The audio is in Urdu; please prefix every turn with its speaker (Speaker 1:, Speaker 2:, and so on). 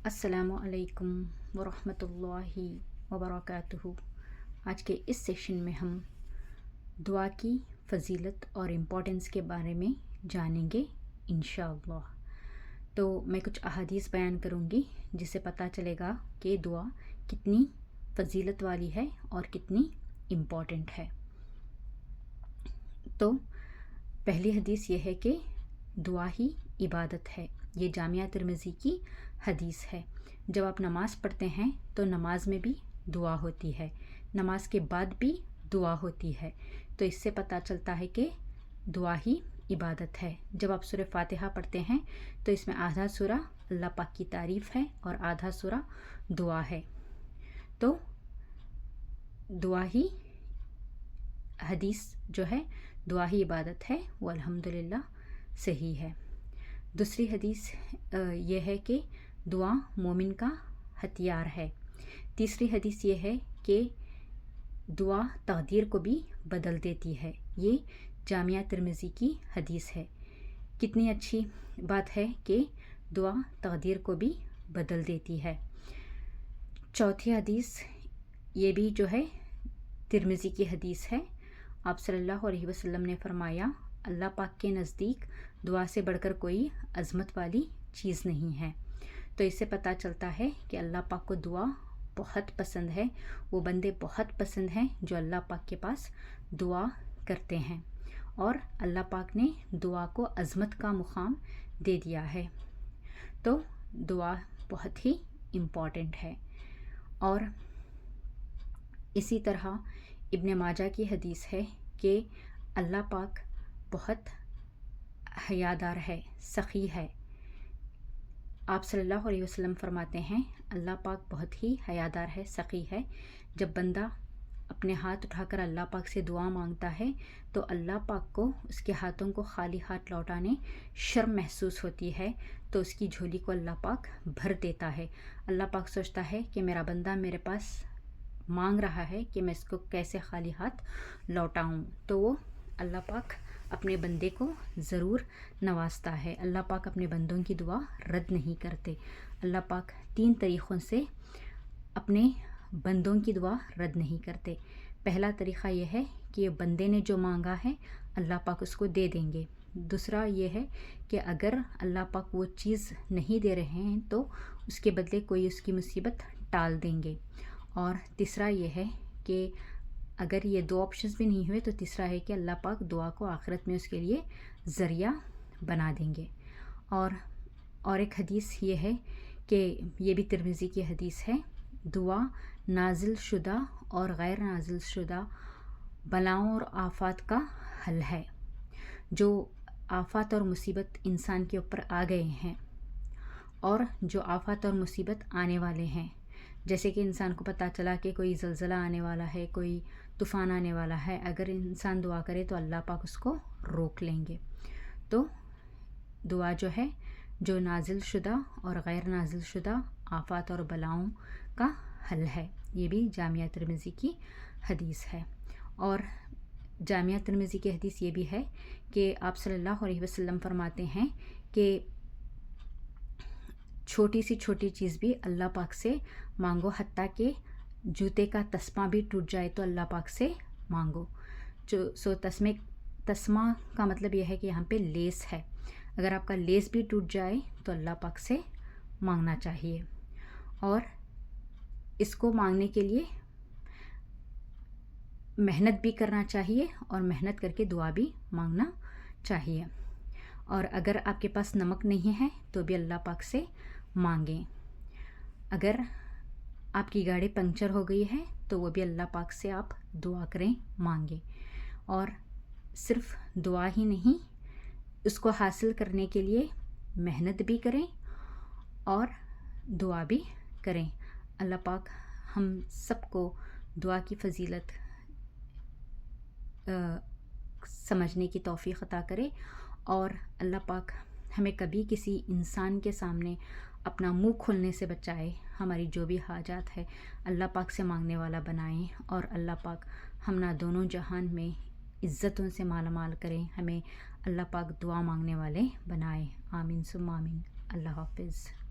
Speaker 1: السلام علیکم ورحمۃ اللہ وبرکاتہ۔ آج کے اس سیشن میں ہم دعا کی فضیلت اور امپورٹنس کے بارے میں جانیں گے انشاءاللہ۔ تو میں کچھ احادیث بیان کروں گی جس سے پتہ چلے گا کہ دعا کتنی فضیلت والی ہے اور کتنی امپورٹنٹ ہے۔ تو پہلی حدیث یہ ہے کہ دعا ہی عبادت ہے۔ یہ جامعہ ترمذی کی حدیث ہے۔ جب آپ نماز پڑھتے ہیں تو نماز میں بھی دعا ہوتی ہے، نماز کے بعد بھی دعا ہوتی ہے، تو اس سے پتہ چلتا ہے کہ دعا ہی عبادت ہے۔ جب آپ سورہ فاتحہ پڑھتے ہیں تو اس میں آدھا سورہ اللہ پاک کی تعریف ہے اور آدھا سورہ دعا ہے۔ تو دعا ہی حدیث جو ہے دعا ہی عبادت ہے، وہ الحمدللہ صحیح ہے۔ دوسری حدیث یہ ہے کہ دعا مومن کا ہتھیار ہے۔ تیسری حدیث یہ ہے کہ دعا تقدیر کو بھی بدل دیتی ہے۔ یہ جامعہ ترمذی کی حدیث ہے۔ کتنی اچھی بات ہے کہ دعا تقدیر کو بھی بدل دیتی ہے۔ چوتھی حدیث یہ بھی جو ہے ترمذی کی حدیث ہے۔ آپ صلی اللہ علیہ وسلم نے فرمایا، اللہ پاک کے نزدیک دعا سے بڑھ کر کوئی عظمت والی چیز نہیں ہے۔ تو اس سے پتہ چلتا ہے کہ اللہ پاک کو دعا بہت پسند ہے، وہ بندے بہت پسند ہیں جو اللہ پاک کے پاس دعا کرتے ہیں، اور اللہ پاک نے دعا کو عظمت کا مقام دے دیا ہے۔ تو دعا بہت ہی امپورٹنٹ ہے۔ اور اسی طرح ابن ماجہ کی حدیث ہے کہ اللہ پاک بہت حیادار ہے، سخی ہے۔ آپ صلی اللہ علیہ وسلم فرماتے ہیں، اللہ پاک بہت ہی حیادار ہے، سخی ہے۔ جب بندہ اپنے ہاتھ اٹھا کر اللہ پاک سے دعا مانگتا ہے تو اللہ پاک کو اس کے ہاتھوں کو خالی ہاتھ لوٹانے شرم محسوس ہوتی ہے، تو اس کی جھولی کو اللہ پاک بھر دیتا ہے۔ اللہ پاک سوچتا ہے کہ میرا بندہ میرے پاس مانگ رہا ہے کہ میں اس کو کیسے خالی ہاتھ لوٹاؤں، تو وہ اللہ پاک اپنے بندے کو ضرور نوازتا ہے۔ اللہ پاک اپنے بندوں کی دعا رد نہیں کرتے۔ اللہ پاک 3 طریقوں سے اپنے بندوں کی دعا رد نہیں کرتے۔ پہلا طریقہ یہ ہے کہ بندے نے جو مانگا ہے اللہ پاک اس کو دے دیں گے۔ دوسرا یہ ہے کہ اگر اللہ پاک وہ چیز نہیں دے رہے ہیں تو اس کے بدلے کوئی اس کی مصیبت ٹال دیں گے۔ اور تیسرا یہ ہے کہ اگر یہ 2 آپشنز بھی نہیں ہوئے تو تیسرا ہے کہ اللہ پاک دعا کو آخرت میں اس کے لیے ذریعہ بنا دیں گے۔ اور ایک حدیث یہ ہے کہ یہ بھی ترمذی کی حدیث ہے، دعا نازل شدہ اور غیر نازل شدہ بلاؤں اور آفات کا حل ہے۔ جو آفات اور مصیبت انسان کے اوپر آ گئے ہیں اور جو آفات اور مصیبت آنے والے ہیں، جیسے کہ انسان کو پتہ چلا کہ کوئی زلزلہ آنے والا ہے، کوئی طوفان آنے والا ہے، اگر انسان دعا کرے تو اللہ پاک اس کو روک لیں گے۔ تو دعا جو ہے جو نازل شدہ اور غیر نازل شدہ آفات اور بلاؤں کا حل ہے۔ یہ بھی جامعہ ترمذی کی حدیث ہے۔ اور جامعہ ترمذی کی حدیث یہ بھی ہے کہ آپ صلی اللہ علیہ وسلم فرماتے ہیں کہ چھوٹی سی چھوٹی چیز بھی اللہ پاک سے مانگو، حتیٰ کہ جوتے کا تسمہ بھی ٹوٹ جائے تو اللہ پاک سے مانگو۔ تسمہ کا مطلب یہ ہے کہ یہاں پہ لیس ہے، اگر آپ کا لیس بھی ٹوٹ جائے تو اللہ پاک سے مانگنا چاہیے۔ اور اس کو مانگنے کے لیے محنت بھی کرنا چاہیے اور محنت کر کے دعا بھی مانگنا چاہیے۔ اور اگر آپ کے پاس نمک نہیں ہے تو بھی اللہ پاک سے مانگیں۔ اگر آپ کی گاڑی پنکچر ہو گئی ہے تو وہ بھی اللہ پاک سے آپ دعا کریں، مانگیں۔ اور صرف دعا ہی نہیں، اس کو حاصل کرنے کے لیے محنت بھی کریں اور دعا بھی کریں۔ اللہ پاک ہم سب کو دعا کی فضیلت سمجھنے کی توفیق عطا کرے، اور اللہ پاک ہمیں کبھی کسی انسان کے سامنے اپنا منہ کھولنے سے بچائے، ہماری جو بھی حاجات ہے اللہ پاک سے مانگنے والا بنائیں، اور اللہ پاک ہم نہ دونوں جہان میں عزتوں سے مالا مال کریں، ہمیں اللہ پاک دعا مانگنے والے بنائے۔ آمین ثم آمین۔ اللہ حافظ۔